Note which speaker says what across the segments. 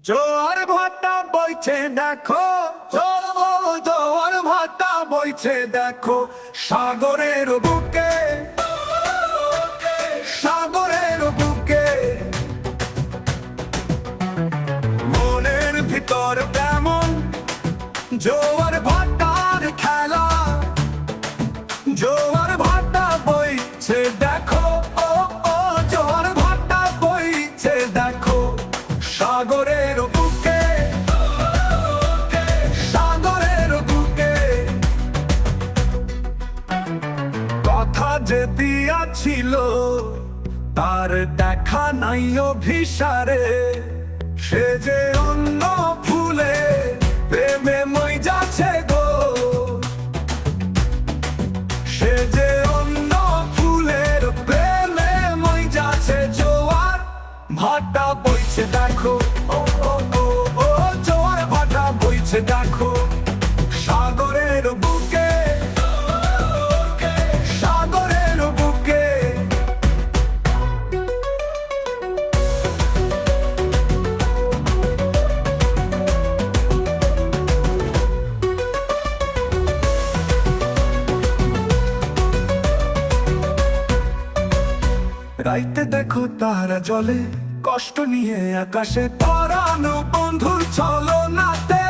Speaker 1: জোয়ার ভাটা বইছে দেখো, জোয়ার ভাটা বইছে দেখো, সাগরের বুকে, সাগরের বুকে। মনের ভিতর তেমন জোয়ার ভাটার খেলা, জোয়ার ভাটা বইছে দেখো, ও ও জোয়ার ভাটা বইছে দেখো, সাগরের বুকে, সাগরের বুকে। কথা যে দিয়াছিল তার দেখা নাই অভিসারে, সে যে অন্য ফুলে প্রেমে মই যাচ্ছে গো, সে যে অন্য ফুলের প্রেমে মই যাচ্ছে। জোয়ার ভাটা বইছে দেখো, ও ও ও ও জোয়ার ভাটা বইছে দেখো, সাগরের বুকে, সাগরের বুকে। রাইতে দেখো তারা জলে, কষ্ট নিয়ে আকাশে পরানো বন্ধুর ছলনাতে,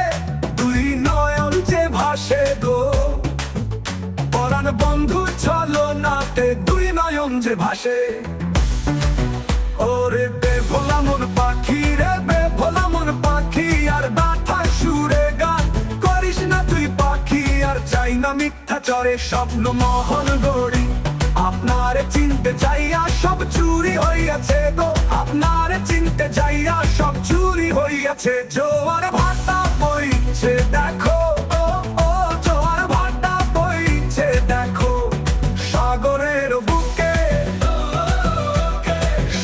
Speaker 1: দুই নয়ন যে ভাসে গো, পরাণ বন্ধুর ছলনাতে দুই নয়ন যে ভাসে। ওরে বেভোলা মন পাখি রে, বেভোলা মন পাখি, আর ব্যথা সুরে গান করিস না তুই পাখি, আর চাই না মিথ্যা চরে স্বপ্ন মহল গড়ি। আপনারে চিনতে যাইয়া সব চুরি হইয়াছে গো, আপনারে চিনতে যাইয়া সব চুরি হইয়াছে। জোয়ার ভাটা বইছে দেখো, ও ও জোয়ার ভাটা বইছে দেখো, সাগরের বুকে,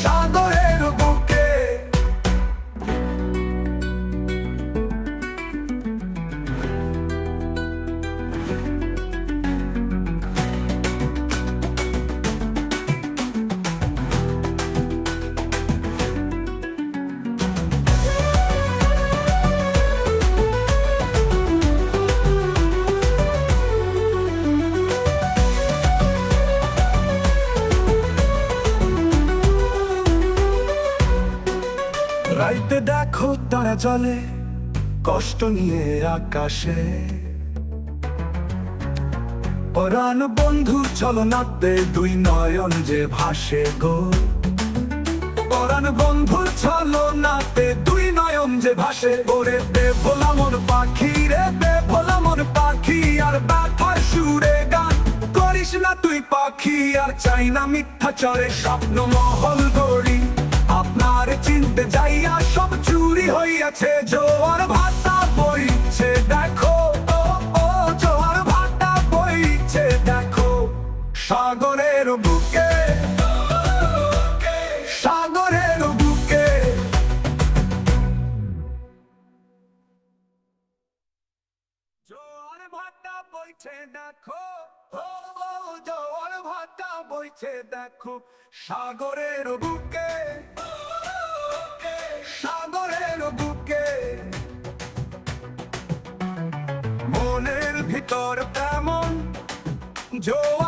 Speaker 1: সাগরের বুকে। রাইতে দেখো তারা জলে, কষ্ট নিয়ে আকাশে, পরাণ বন্ধু ছলনাতে দুই নয়ন যে ভাসে গো, পরাণ বন্ধু ছলনাতে দুই নয়ন যে ভাসে। ওরে বেভোলা মন পাখি রে, বেভোলা মন পাখি, আর ব্যথার সুরে গান করিস না তুই পাখি, আর চাই না মিথ্যা চরে স্বপ্ন মহল গড়ি। আপনার চিনতে যাইয়া সব চুরি হইয়াছে। জোয়ার ভাটা বইছে দেখো, ও ও জোয়ার ভাটা বইছে দেখো, সাগরের বুকে, সাগরের বুকে। জোয়ার ভাটা বইছে দেখো, ও ও জোয়ার ভাটা বইছে দেখো, সাগরের বুকে, সাগরের বুকে। মনের ভিতর তেমন জোয়ার